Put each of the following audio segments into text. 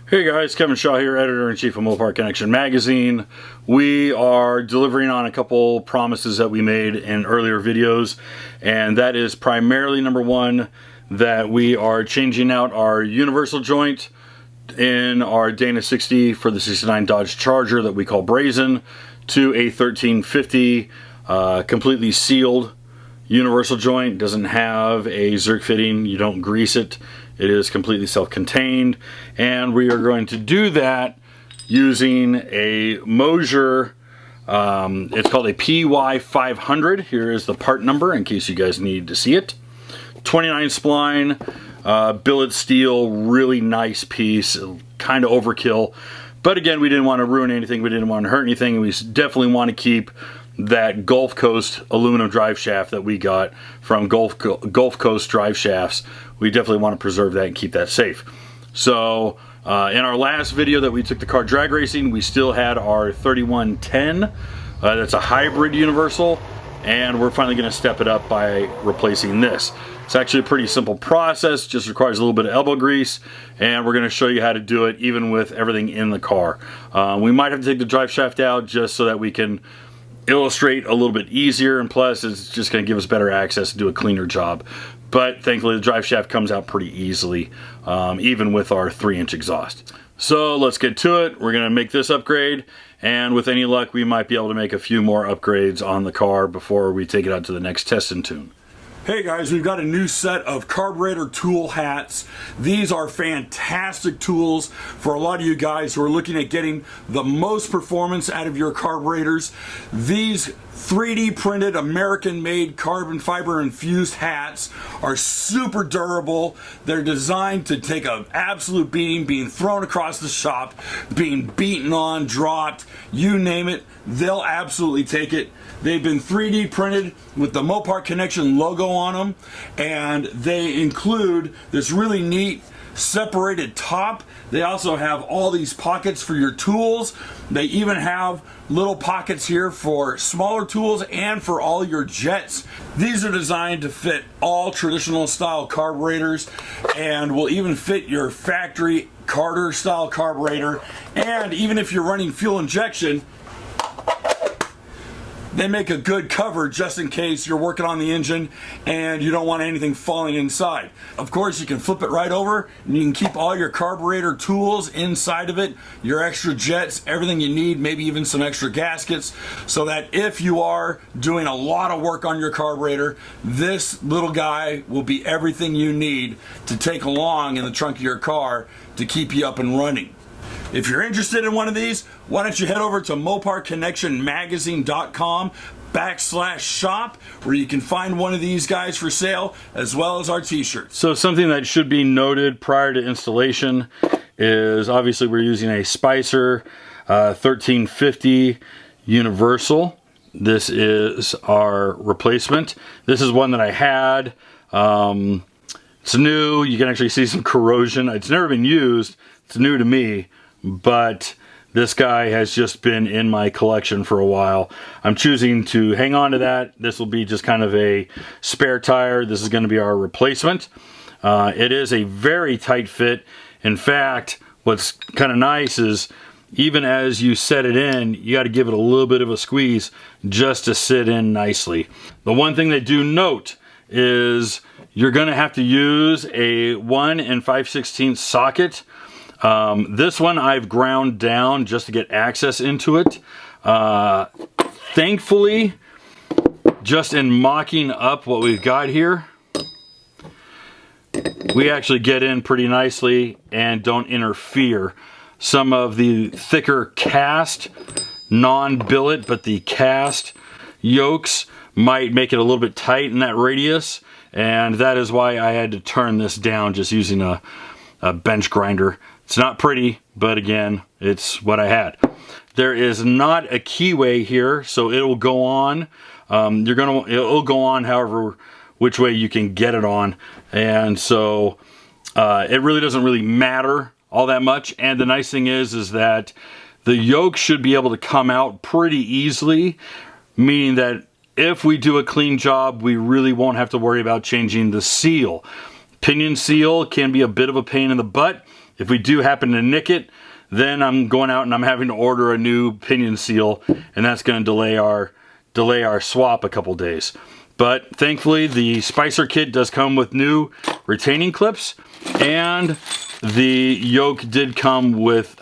Hey guys, Kevin Shaw here, Editor-in-Chief of Mopar Connection magazine. We are delivering on a couple promises that we made in earlier videos, and that is primarily, number one, that we are changing out our universal joint in our Dana 60 for the 69 Dodge Charger that we call Brazen to a 1350 completely sealed universal joint. Doesn't have a Zerk fitting, you don't grease it. It is completely self-contained, and we are going to do that using a Moser, it's called a PY500. Here is the part number in case you guys need to see it. 29 spline, billet steel, really nice piece, kind of overkill. But again, we didn't want to ruin anything, we didn't want to hurt anything, and we definitely want to keep that Gulfcoast aluminum drive shaft that we got from Gulfcoast Driveshafts. We definitely want to preserve that and keep that safe. So in our last video that we took the car drag racing, we still had our 3110. That's a hybrid universal, and we're finally going to step it up by replacing this. It's actually a pretty simple process, just requires a little bit of elbow grease, and we're going to show you how to do it even with everything in the car. We might have to take the drive shaft out just so that we can illustrate a little bit easier, and plus it's just going to give us better access to do a cleaner job. But thankfully the drive shaft comes out pretty easily, even with our 3-inch exhaust. So let's get to it. We're going to make this upgrade, and with any luck we might be able to make a few more upgrades on the car before we take it out to the next test and tune. Hey guys, we've got a new set of carburetor tool hats. These are fantastic tools for a lot of you guys who are looking at getting the most performance out of your carburetors. These 3D printed American made carbon fiber infused hats are super durable. They're designed to take an absolute beating, being thrown across the shop, being beaten on, dropped, you name it, they'll absolutely take it. They've been 3D printed with the Mopar Connection logo on them, and they include this really neat separated top. They also have all these pockets for your tools. They even have little pockets here for smaller tools and for all your jets. These are designed to fit all traditional style carburetors, and will even fit your factory Carter style carburetor. And even if you're running fuel injection, they make a good cover just in case you're working on the engine and you don't want anything falling inside. Of course, you can flip it right over and you can keep all your carburetor tools inside of it, your extra jets, everything you need, maybe even some extra gaskets, so that if you are doing a lot of work on your carburetor, this little guy will be everything you need to take along in the trunk of your car to keep you up and running. If you're interested in one of these, why don't you head over to moparconnectionmagazine.com/shop, where you can find one of these guys for sale, as well as our t-shirts. So something that should be noted prior to installation is obviously we're using a Spicer 1350 universal. This is our replacement. This is one that I had. It's new. You can actually see some corrosion. It's never been used. It's new to me. But this guy has just been in my collection for a while. I'm choosing to hang on to that. This will be just kind of a spare tire. This is going to be our replacement. It is a very tight fit. In fact, what's kind of nice is even as you set it in, you got to give it a little bit of a squeeze just to sit in nicely. The one thing they do note is you're going to have to use a 1 5/16 socket. This one I've ground down just to get access into it. Thankfully, just in mocking up what we've got here, we actually get in pretty nicely and don't interfere. Some of the thicker cast, non-billet, but the cast yokes might make it a little bit tight in that radius, and that is why I had to turn this down just using a bench grinder. It's not pretty, but again, it's what I had. There is not a keyway here, so it'll go on. It'll go on however which way you can get it on, and so it really doesn't really matter all that much. And the nice thing is that the yoke should be able to come out pretty easily, meaning that if we do a clean job, we really won't have to worry about changing the seal. Pinion seal can be a bit of a pain in the butt, If we do happen to nick it, then I'm going out and I'm having to order a new pinion seal, and that's going to delay our swap a couple days. But thankfully the Spicer kit does come with new retaining clips, and the yoke did come with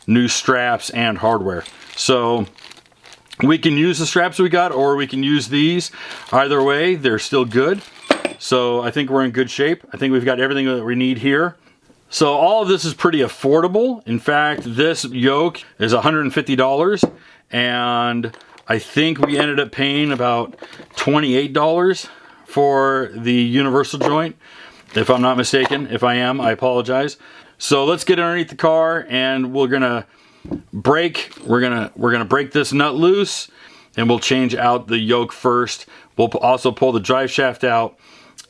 new straps and hardware. So we can use the straps we got, or we can use these. Either way, they're still good. So I think we're in good shape. I think we've got everything that we need here. So all of this is pretty affordable. In fact, this yoke is $150, and I think we ended up paying about $28 for the universal joint, if I'm not mistaken. If I am, I apologize. So let's get underneath the car, and we're gonna break this nut loose, and we'll change out the yoke first. We'll also pull the drive shaft out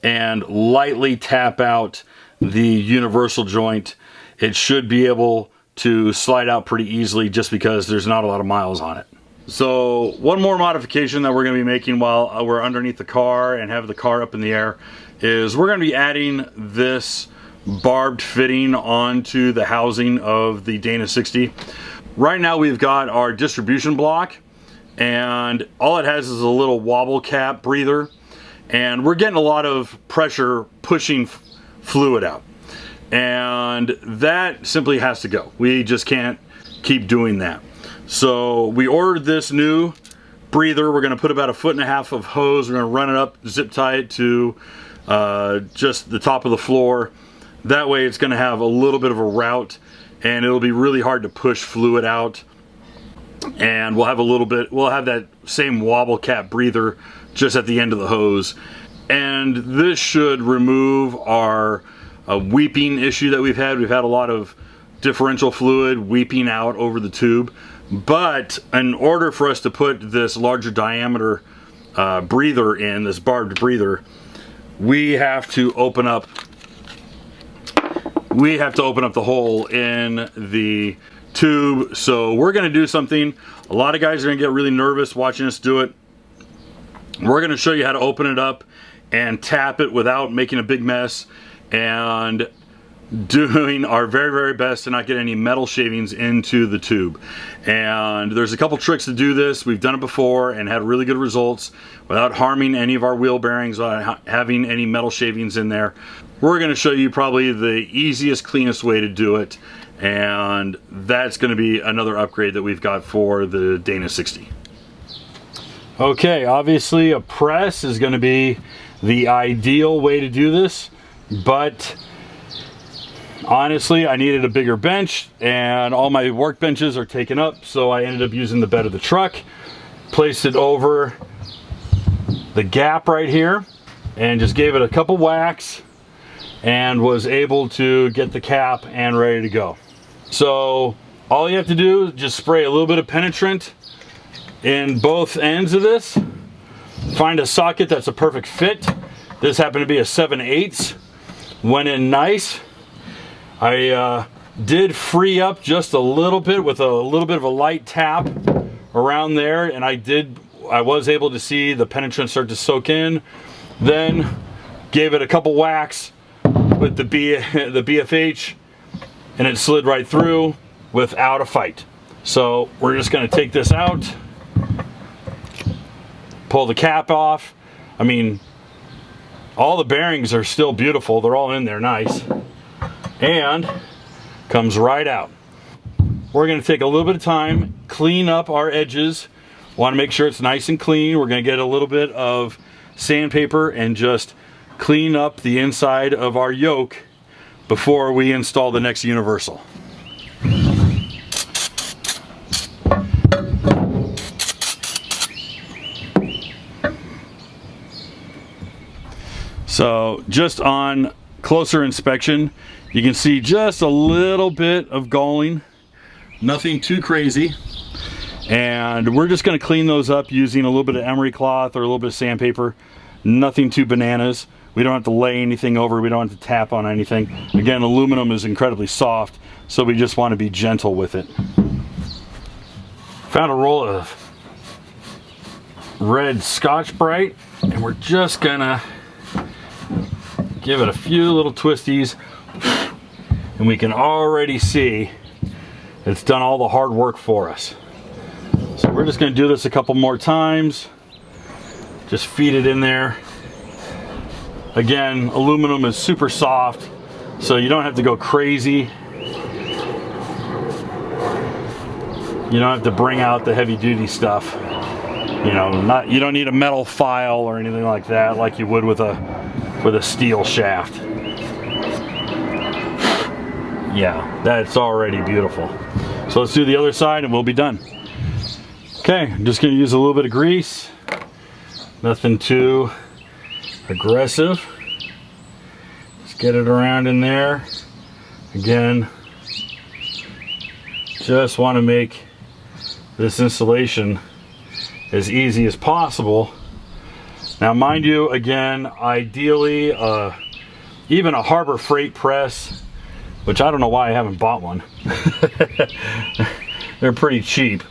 and lightly tap out the universal joint. It should be able to slide out pretty easily just because there's not a lot of miles on it. So one more modification that we're going to be making while we're underneath the car and have the car up in the air is we're going to be adding this barbed fitting onto the housing of the Dana 60. Right now we've got our distribution block, and all it has is a little wobble cap breather, and we're getting a lot of pressure pushing fluid out, and that simply has to go. We just can't keep doing that. So we ordered this new breather. We're going to put about 1.5 feet of hose. We're going to run it up, zip tie it to just the top of the floor. That way it's going to have a little bit of a route, and it'll be really hard to push fluid out. And we'll have that same wobble cap breather just at the end of the hose. And this should remove our weeping issue that we've had. We've had a lot of differential fluid weeping out over the tube. But in order for us to put this larger diameter breather in, this barbed breather, we have to open up the hole in the tube. So we're going to do something. A lot of guys are going to get really nervous watching us do it. We're going to show you how to open it up and tap it without making a big mess, and doing our very, very best to not get any metal shavings into the tube. And there's a couple tricks to do this. We've done it before and had really good results without harming any of our wheel bearings, without having any metal shavings in there. We're going to show you probably the easiest, cleanest way to do it, and that's going to be another upgrade that we've got for the Dana 60. Okay, obviously a press is going to be the ideal way to do this, but honestly I needed a bigger bench and all my workbenches are taken up, so I ended up using the bed of the truck, placed it over the gap right here, and just gave it a couple whacks and was able to get the cap and ready to go. So all you have to do is just spray a little bit of penetrant in both ends of this. Find a socket that's a perfect fit. This happened to be a 7/8. Went in nice. I did free up just a little bit with a little bit of a light tap around there, and I was able to see the penetrant start to soak in. Then gave it a couple whacks with the BFH, and it slid right through without a fight. So we're just going to take this out, pull the cap off. I mean, all the bearings are still beautiful. They're all in there nice. And comes right out. We're going to take a little bit of time, clean up our edges. Want to make sure it's nice and clean. We're going to get a little bit of sandpaper and just clean up the inside of our yoke before we install the next universal. So just on closer inspection, you can see just a little bit of galling, nothing too crazy. And we're just going to clean those up using a little bit of emery cloth or a little bit of sandpaper. Nothing too bananas. We don't have to lay anything over. We don't have to tap on anything. Again, aluminum is incredibly soft, so we just want to be gentle with it. Found a roll of red Scotch-Brite, and we're just gonna give it a few little twisties and we can already see it's done all the hard work for us. So we're just going to do this a couple more times. Just feed it in there. Again, aluminum is super soft, so you don't have to go crazy. You don't have to bring out the heavy duty stuff. You know, you don't need a metal file or anything like that, like you would with a steel shaft. Yeah, that's already beautiful. So let's do the other side and we'll be done. Okay, I'm just gonna use a little bit of grease. Nothing too aggressive. Just get it around in there. Again, just want to make this installation as easy as possible. Now mind you, again, ideally even a Harbor Freight press, which I don't know why I haven't bought one. They're pretty cheap.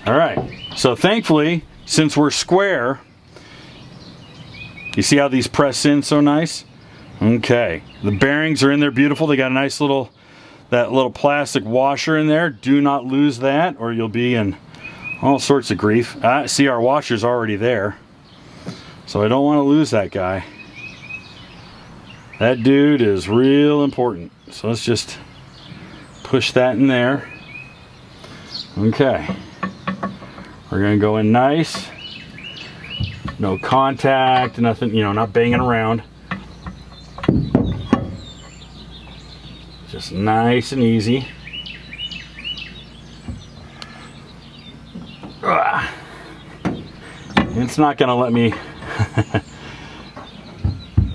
All right, so thankfully, since we're square, you see how these press in so nice? Okay, the bearings are in there beautiful. They got a nice little, that little plastic washer in there. Do not lose that or you'll be in all sorts of grief. See, our washer's already there. So I don't want to lose that guy. That dude is real important. So let's just push that in there. Okay. We're going to go in nice. No contact, nothing, you know, not banging around. Just nice and easy. It's not going to let me,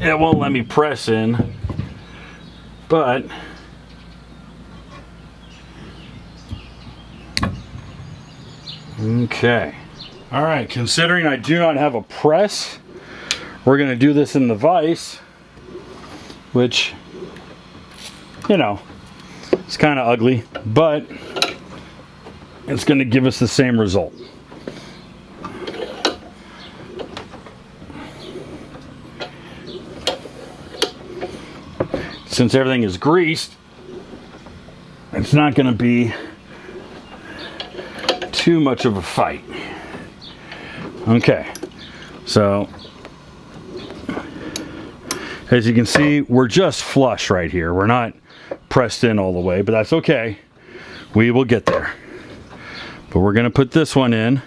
it won't let me press in, but okay. All right, considering I do not have a press, we're going to do this in the vise, which, you know, it's kind of ugly, but it's going to give us the same result. Since everything is greased, it's not going to be too much of a fight. Okay, so as you can see, we're just flush right here. We're not pressed in all the way, but that's okay. We will get there. But we're going to put this one in.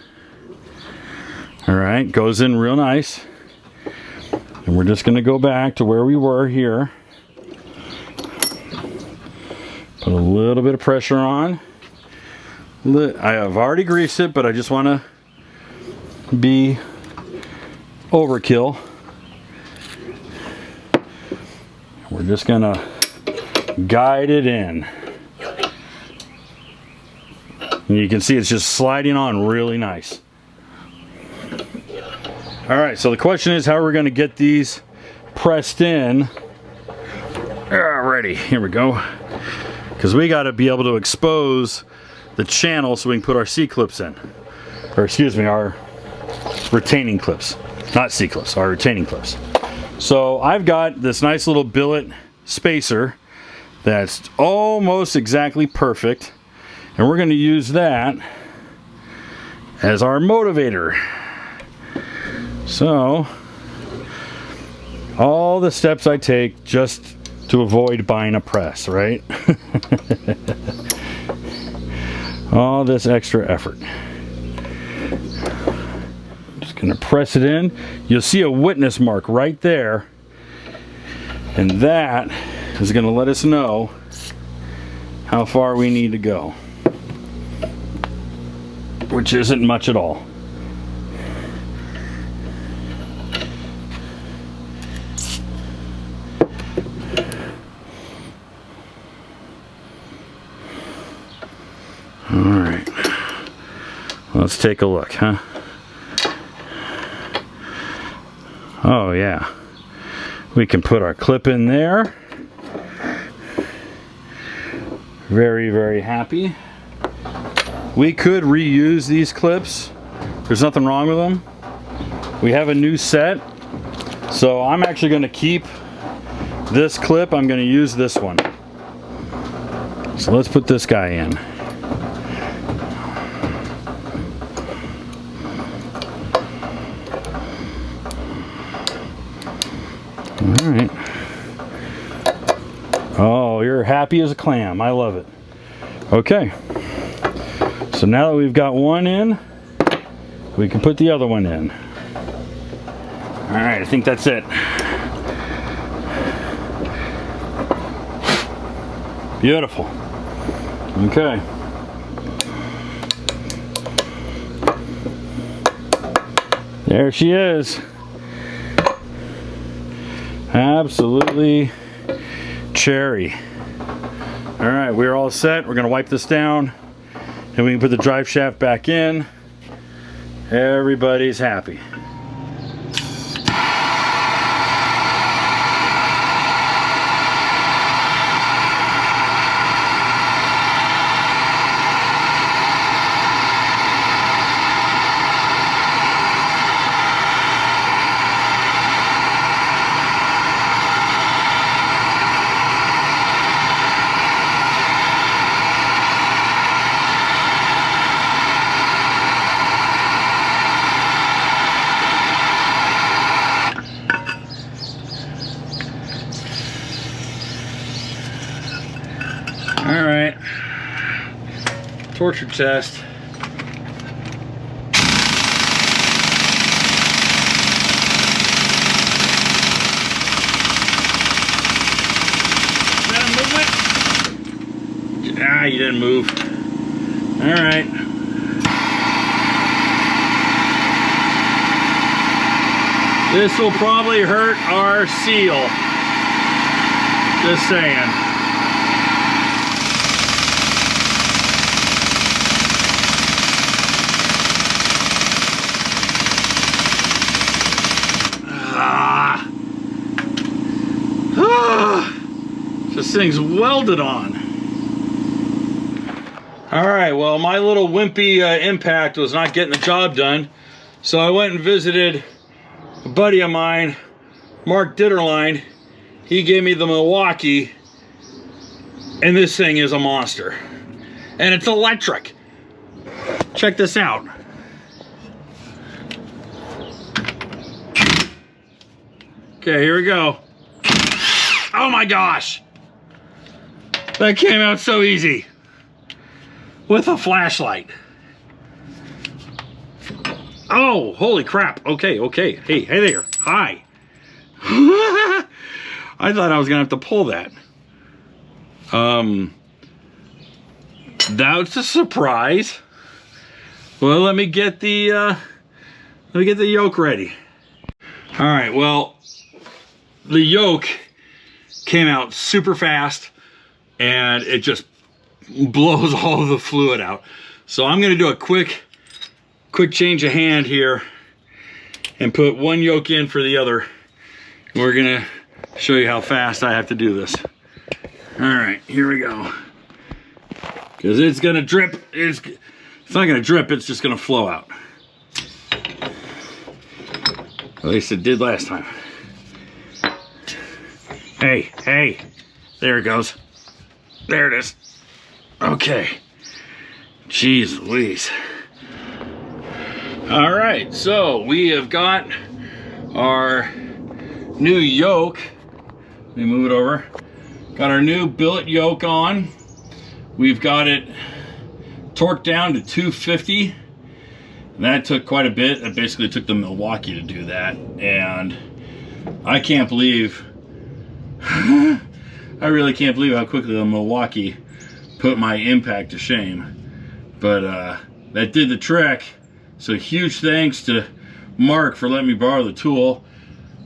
All right, goes in real nice. And we're just going to go back to where we were here. Put a little bit of pressure on. I have already greased it, but I just want to be overkill. We're just going to guide it in. And you can see it's just sliding on really nice. All right, so the question is how are we going to get these pressed in? Alrighty, here we go. Because we got to be able to expose the channel so we can put our C-clips in. Or excuse me, our retaining clips. Not C-clips, our retaining clips. So I've got this nice little billet spacer that's almost exactly perfect. And we're going to use that as our motivator. So all the steps I take just to avoid buying a press, right? All this extra effort. Just gonna press it in. You'll see a witness mark right there, and that is gonna let us know how far we need to go, which isn't much at all. All right, let's take a look, huh? Oh yeah, we can put our clip in there. Very, very happy. We could reuse these clips. There's nothing wrong with them. We have a new set, so I'm actually going to keep This clip, I'm going to use this one. So let's put this guy in. All right. Oh, you're happy as a clam. I love it. Okay. So now that we've got one in, we can put the other one in. All right, I think that's it. Beautiful. Okay. There she is. Absolutely cherry. All right, we're all set. We're gonna wipe this down and we can put the drive shaft back in. Everybody's happy. All right, torture test. Is that movement? Ah, you didn't move. All right. This will probably hurt our seal. Just saying. This thing's welded on. All right, well, my little wimpy impact was not getting the job done, so I went and visited a buddy of mine, Mark Ditterline. He gave me the Milwaukee, and this thing is a monster. And it's electric. Check this out. Okay, here we go. Oh my gosh! That came out so easy. With a flashlight. Oh, holy crap. Okay, okay. Hey there. Hi. I thought I was gonna have to pull that. That's a surprise. Well, let me get the yoke ready. All right, well, the yoke came out super fast and it just blows all of the fluid out. So I'm gonna do a quick change of hand here and put one yoke in for the other. We're gonna show you how fast I have to do this. All right, here we go. Because it's gonna drip. It's not gonna drip, it's just gonna flow out. At least it did last time. Hey, there it goes. There it is. Okay. Jeez Louise. All right, so we have got our new yoke. Let me move it over. Got our new billet yoke on. We've got it torqued down to 250. That took quite a bit. It basically took the Milwaukee to do that. And I can't believe, I really can't believe how quickly the Milwaukee put my impact to shame. But that did the trick. So huge thanks to Mark for letting me borrow the tool.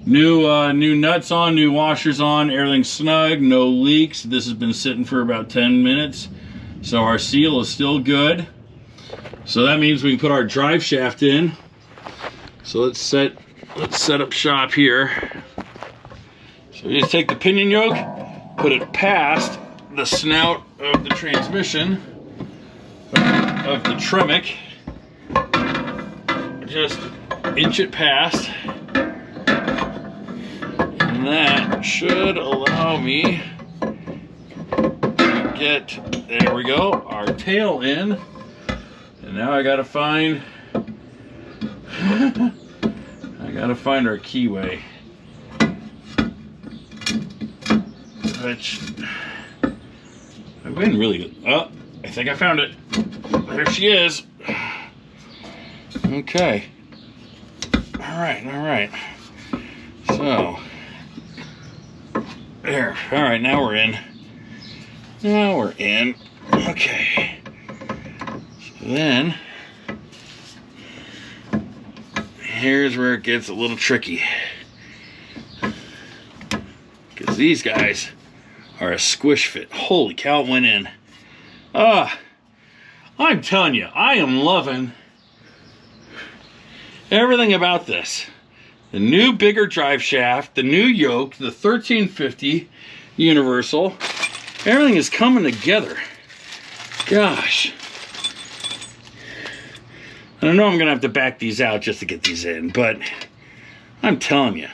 New nuts on, new washers on, everything's snug, no leaks. This has been sitting for about 10 minutes. So our seal is still good. So that means we can put our drive shaft in. So let's set up shop here. So you just take the pinion yoke, put it past the snout of the transmission, of the Tremec. Just inch it past. And And that should allow me to get, there we go, our tail in. And now I gotta find, our keyway. Which, I've been really, oh, I think I found it. There she is. Okay. All right. So, there. All right, now we're in. Okay. So then, here's where it gets a little tricky. Because these guys are a squish fit. Holy cow, it went in. I'm telling you, I am loving everything about this. The new bigger drive shaft, the new yoke, the 1350 universal. Everything is coming together. Gosh. I know I'm gonna have to back these out just to get these in, but I'm telling you.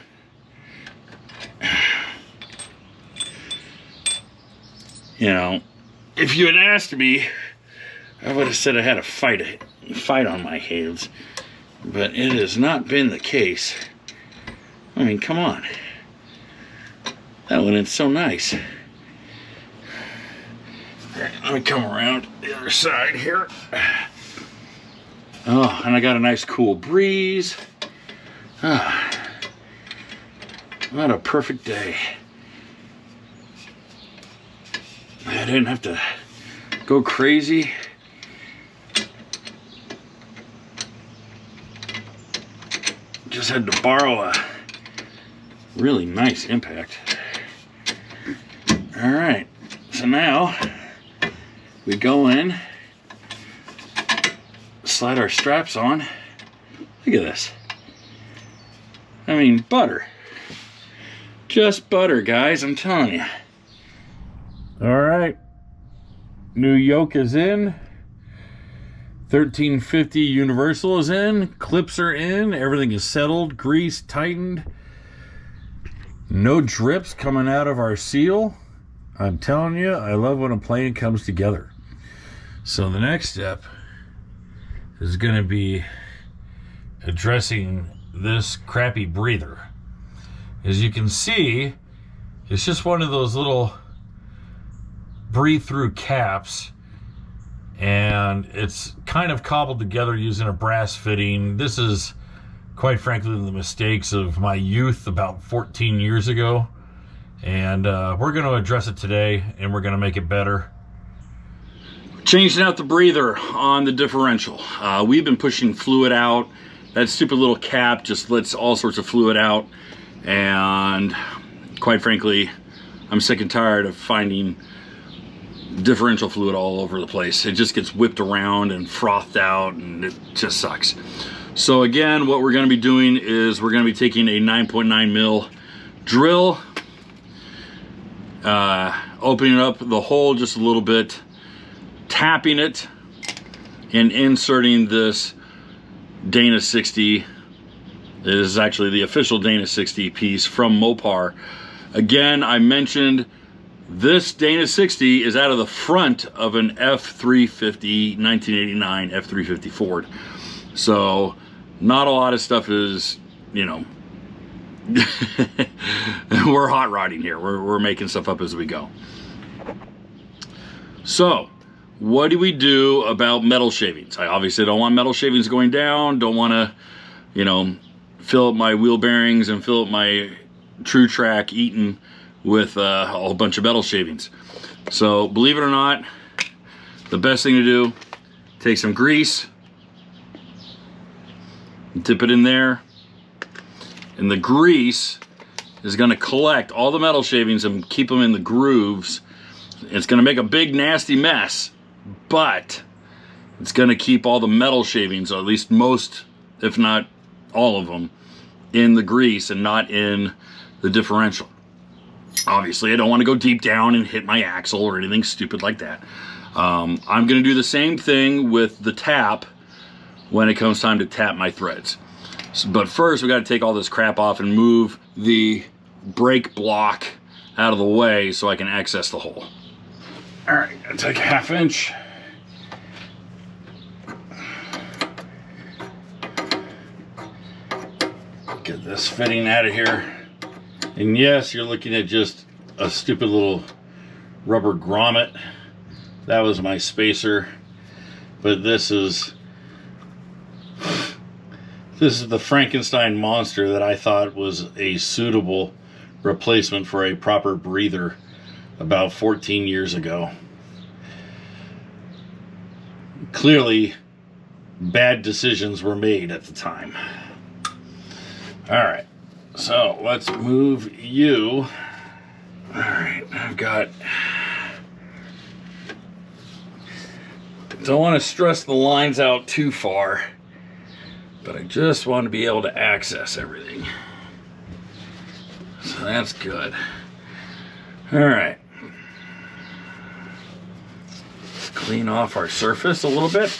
You know, if you had asked me, I would have said I had a fight on my hands, but it has not been the case. I mean, come on. That went in so nice. All right, let me come around the other side here. Oh, and I got a nice cool breeze. What a perfect day. I didn't have to go crazy. Just had to borrow a really nice impact. All right, so now we go in, slide our straps on. Look at this. I mean, butter. Just butter, guys, I'm telling you. All right, new yoke is in, 1350 universal is in, clips are in, everything is settled, grease tightened, no drips coming out of our seal. I'm telling you, I love when a plane comes together. So the next step is going to be addressing this crappy breather. As you can see, it's just one of those little breathe through caps, and it's kind of cobbled together using a brass fitting. This is, quite frankly, the mistakes of my youth about 14 years ago, and we're going to address it today, and we're going to make it better. Changing out the breather on the differential. We've been pushing fluid out. That stupid little cap just lets all sorts of fluid out, and quite frankly, I'm sick and tired of finding differential fluid all over the place. It just gets whipped around and frothed out, and it just sucks. So again, what we're going to be doing is we're going to be taking a 9.9 mil drill, opening up the hole just a little bit, tapping it, and inserting this Dana 60. It is actually the official Dana 60 piece from Mopar. Again, I mentioned this Dana 60 is out of the front of an F350 1989 F350 Ford. So not a lot of stuff is, you know, we're hot rodding here. We're making stuff up as we go. So what do we do about metal shavings? I obviously don't want metal shavings going down. Don't want to, you know, fill up my wheel bearings and fill up my True Track Eaton with a whole bunch of metal shavings. So believe it or not, the best thing to do, take some grease, dip it in there, and the grease is going to collect all the metal shavings and keep them in the grooves. It's going to make a big nasty mess, but it's going to keep all the metal shavings, or at least most, if not all of them, in the grease and not in the differential. Obviously, I don't want to go deep down and hit my axle or anything stupid like that. I'm going to do the same thing with the tap when it comes time to tap my threads. But first, we got to take all this crap off and move the brake block out of the way so I can access the hole. All right, I'll take a 1/2 inch. Get this fitting out of here. And yes, you're looking at just a stupid little rubber grommet. That was my spacer. But this is the Frankenstein monster that I thought was a suitable replacement for a proper breather about 14 years ago. Clearly, bad decisions were made at the time. Alright, so let's move you. Alright, I've got... Don't want to stress the lines out too far, but I just want to be able to access everything. So that's good. Alright. Clean off our surface a little bit.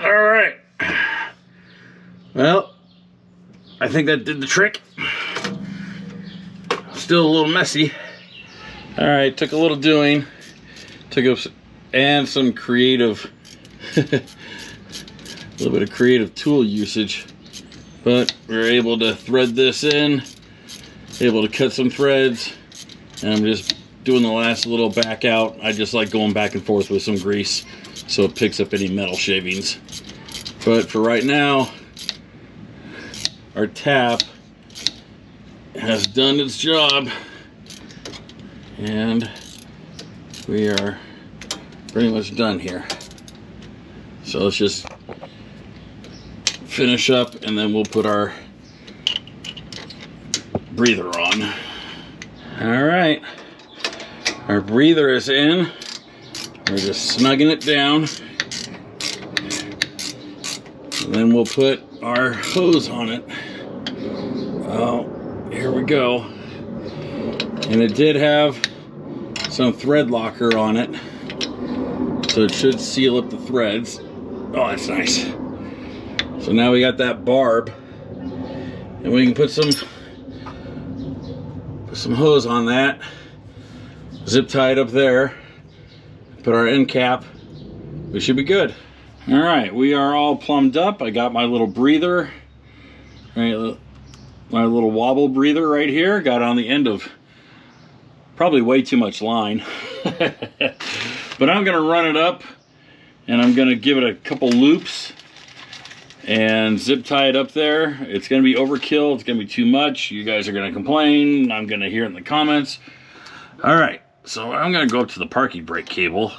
Alright. Well, I think that did the trick. Still a little messy. Alright, took a little doing. Took up and some creative a little bit of creative tool usage, but we were able to thread this in, able to cut some threads, and I'm just doing the last little back out. I just like going back and forth with some grease so it picks up any metal shavings. But for right now, our tap has done its job, and we are pretty much done here. So let's just finish up and then we'll put our breather on. All right, our breather is in. We're just snugging it down, and then we'll put our hose on it. Oh, here we go. And it did have some thread locker on it, so it should seal up the threads. Oh, that's nice. So now we got that barb, and we can put some hose on that, zip tie it up there, put our end cap. We should be good. All right, we are all plumbed up. I got my little breather, right, my little wobble breather right here. Got on the end of probably way too much line. But I'm gonna run it up and I'm gonna give it a couple loops and zip tie it up there. It's gonna be overkill, it's gonna be too much. You guys are gonna complain, I'm gonna hear it in the comments. All right, so I'm gonna go up to the parking brake cable.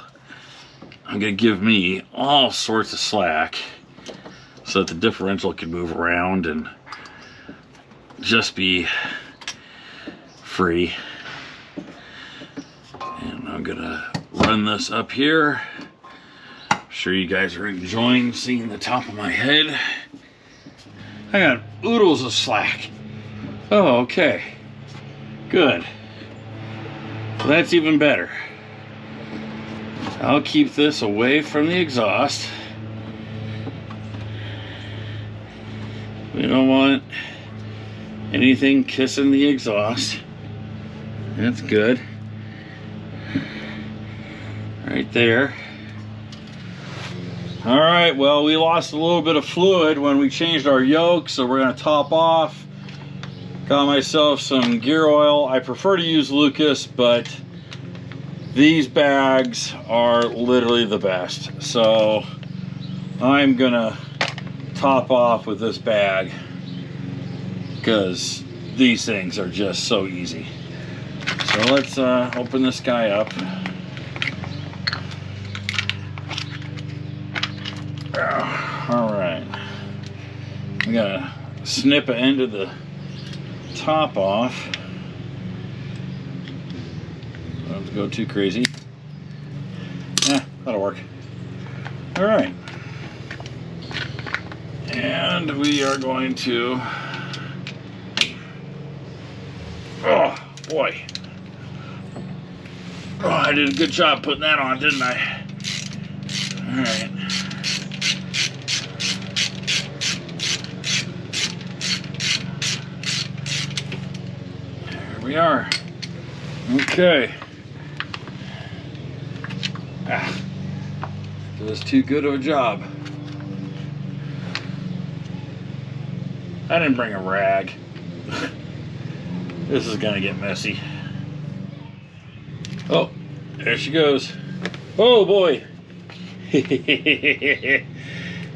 I'm gonna give me all sorts of slack so that the differential can move around and just be free. And I'm gonna run this up here. I'm sure you guys are enjoying seeing the top of my head. I got oodles of slack. Oh, okay. Good. Well, that's even better. I'll keep this away from the exhaust. We don't want anything kissing the exhaust. That's good. Right there. All right, well, we lost a little bit of fluid when we changed our yoke, so we're gonna top off. Got myself some gear oil. I prefer to use Lucas, but these bags are literally the best. So I'm gonna top off with this bag because these things are just so easy. So let's open this guy up. All right, we gotta snip an end of the top off. Don't have to go too crazy. Yeah, that'll work. All right, and we are going to, oh boy, oh, I did a good job putting that on, didn't I? All right. There we are. Okay. Does too good of a job. I didn't bring a rag. This is gonna get messy. Oh, there she goes. Oh boy.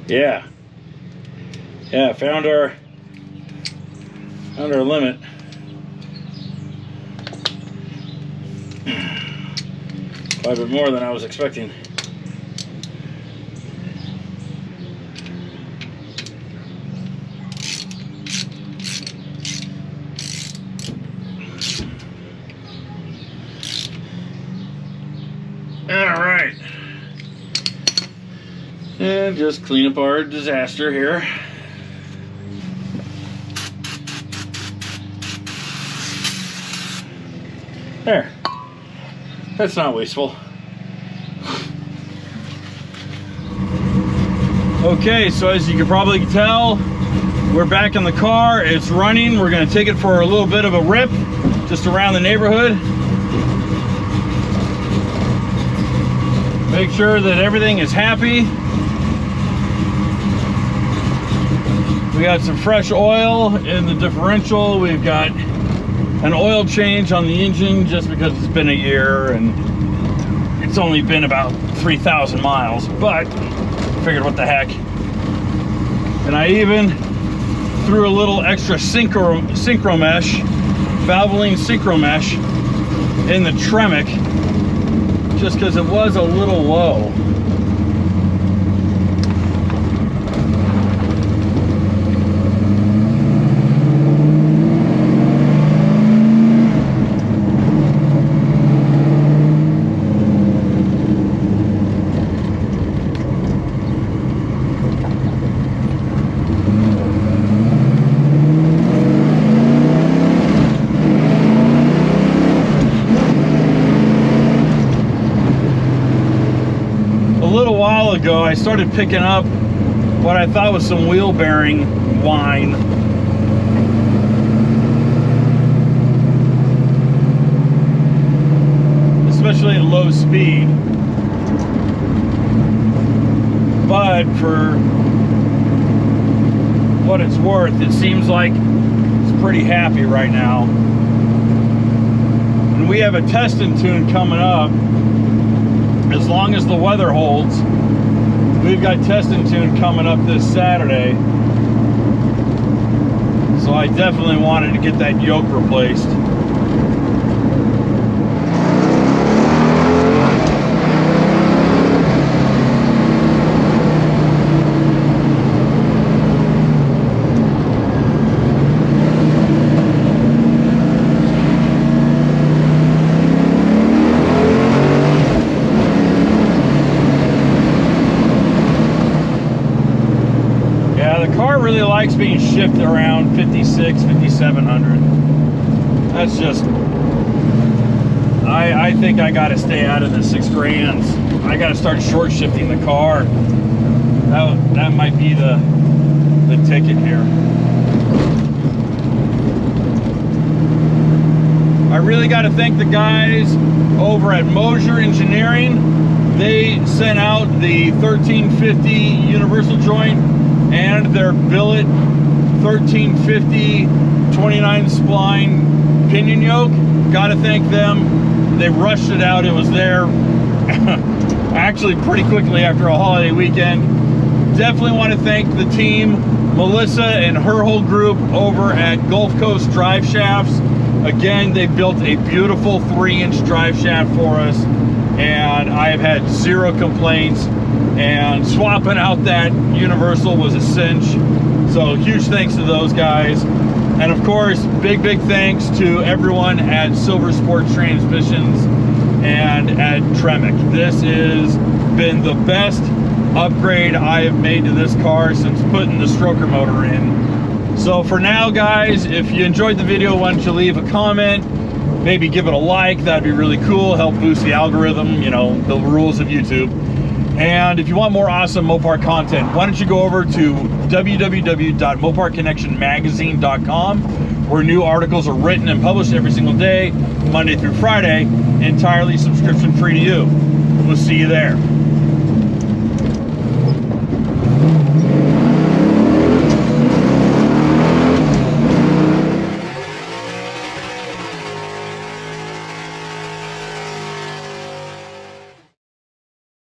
Yeah. Yeah, found our limit. Quite a bit more than I was expecting. All right. And just clean up our disaster here. There. That's not wasteful. Okay, so as you can probably tell, we're back in the car. It's running. We're going to take it for a little bit of a rip just around the neighborhood. Make sure that everything is happy. We got some fresh oil in the differential. We've got an oil change on the engine just because it's been a year and it's only been about 3,000 miles, but figured what the heck. And I even threw a little extra synchro mesh, Valvoline synchro mesh in the Tremec just because it was a little low. Ago, I started picking up what I thought was some wheel bearing whine. Especially at low speed. But for what it's worth, it seems like it's pretty happy right now. And we have a test and tune coming up. As long as the weather holds, we've got test and tune coming up this Saturday. So I definitely wanted to get that yoke replaced. Really likes being shifted around 56, 5700. That's just, I think I got to stay out of the 6 grands. I got to start short shifting the car. That might be the ticket here. I really got to thank the guys over at Moser Engineering. They sent out the 1350 universal joint and their Billet 1350 29 spline pinion yoke. Gotta thank them. They rushed it out. It was there actually pretty quickly after a holiday weekend. Definitely want to thank the team, Melissa and her whole group over at Gulfcoast Driveshafts. Again, they built a beautiful 3-inch drive shaft for us, and I have had 0 complaints. And swapping out that universal was a cinch. So huge thanks to those guys. And of course, big thanks to everyone at Silver Sport Transmissions and at Tremec. This has been the best upgrade I have made to this car since putting the stroker motor in. So for now, guys, if you enjoyed the video, why don't you leave a comment, maybe give it a like. That'd be really cool, help boost the algorithm, you know, the rules of YouTube. And if you want more awesome Mopar content, why don't you go over to www.moparconnectionmagazine.com, where new articles are written and published every single day, Monday through Friday, entirely subscription free to you. We'll see you there.